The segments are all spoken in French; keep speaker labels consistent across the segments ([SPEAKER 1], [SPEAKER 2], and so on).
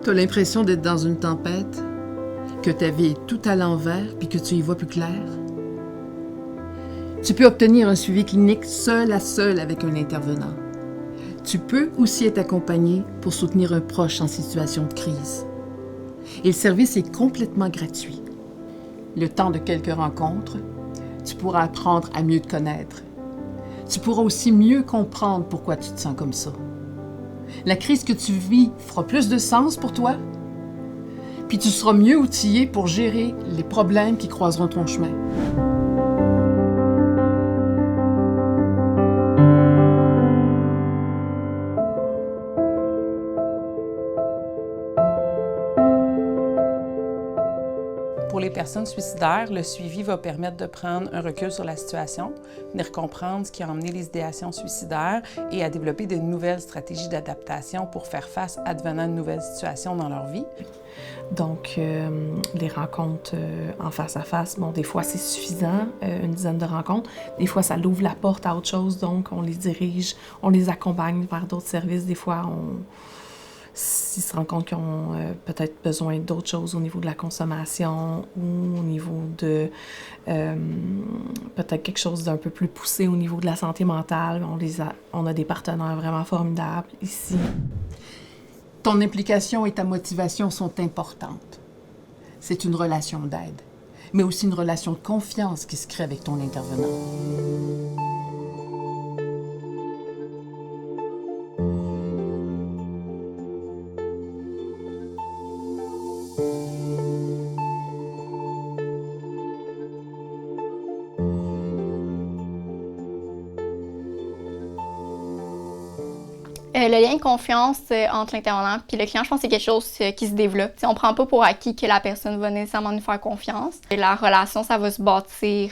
[SPEAKER 1] Tu as l'impression d'être dans une tempête, que ta vie est tout à l'envers puis que tu y vois plus clair? Tu peux obtenir un suivi clinique seul à seul avec un intervenant. Tu peux aussi être accompagné pour soutenir un proche en situation de crise. Et le service est complètement gratuit. Le temps de quelques rencontres, tu pourras apprendre à mieux te connaître. Tu pourras aussi mieux comprendre pourquoi tu te sens comme ça. La crise que tu vis fera plus de sens pour toi, puis tu seras mieux outillé pour gérer les problèmes qui croiseront ton chemin.
[SPEAKER 2] Pour les personnes suicidaires, le suivi va permettre de prendre un recul sur la situation, venir comprendre ce qui a emmené les idéations suicidaires et à développer de nouvelles stratégies d'adaptation pour faire face advenant de nouvelles situations dans leur vie.
[SPEAKER 3] Donc, les rencontres en face à face, bon, des fois c'est suffisant, une dizaine de rencontres. Des fois, ça l'ouvre la porte à autre chose, donc on les dirige, on les accompagne vers d'autres services. Des fois, s'ils se rendent compte qu'ils ont peut-être besoin d'autres choses au niveau de la consommation ou au niveau de peut-être quelque chose d'un peu plus poussé au niveau de la santé mentale, on a des partenaires vraiment formidables ici.
[SPEAKER 1] Ton implication et ta motivation sont importantes. C'est une relation d'aide, mais aussi une relation de confiance qui se crée avec ton intervenant.
[SPEAKER 4] Le lien de confiance entre l'intervenant et le client, je pense que c'est quelque chose qui se développe. On ne prend pas pour acquis que la personne va nécessairement nous faire confiance. Et la relation, ça va se bâtir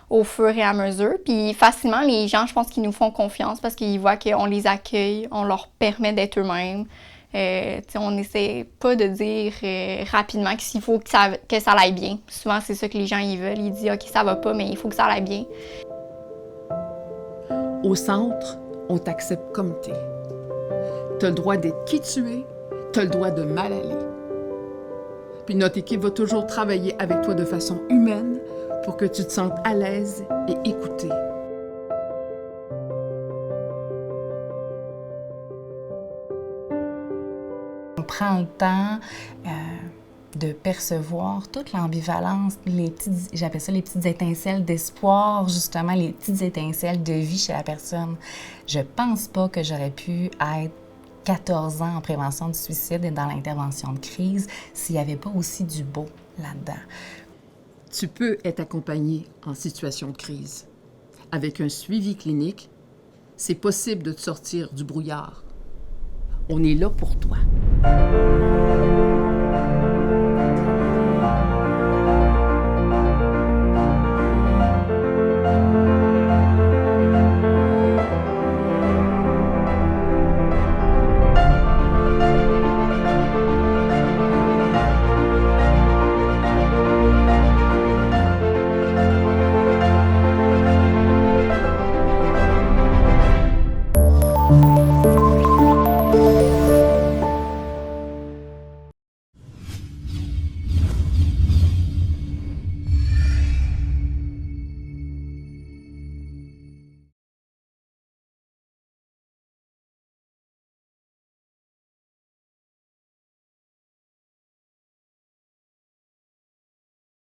[SPEAKER 4] au fur et à mesure. Puis facilement, les gens, je pense qu'ils nous font confiance parce qu'ils voient qu'on les accueille, on leur permet d'être eux-mêmes. On n'essaie pas de dire rapidement qu'il faut que ça aille bien. Souvent, c'est ça que les gens ils veulent. Ils disent « OK, ça va pas, mais il faut que ça aille bien. »
[SPEAKER 1] Au centre, on t'accepte comme t'es. Tu as le droit d'être qui tu es, tu as le droit de mal aller. Puis notre équipe va toujours travailler avec toi de façon humaine pour que tu te sentes à l'aise et écouté.
[SPEAKER 5] On prend le temps de percevoir toute l'ambivalence, j'appelle ça les petites étincelles d'espoir, justement, les petites étincelles de vie chez la personne. Je pense pas que j'aurais pu être 14 ans en prévention du suicide et dans l'intervention de crise s'il n'y avait pas aussi du beau là-dedans.
[SPEAKER 1] Tu peux être accompagné en situation de crise. Avec un suivi clinique, c'est possible de te sortir du brouillard. On est là pour toi.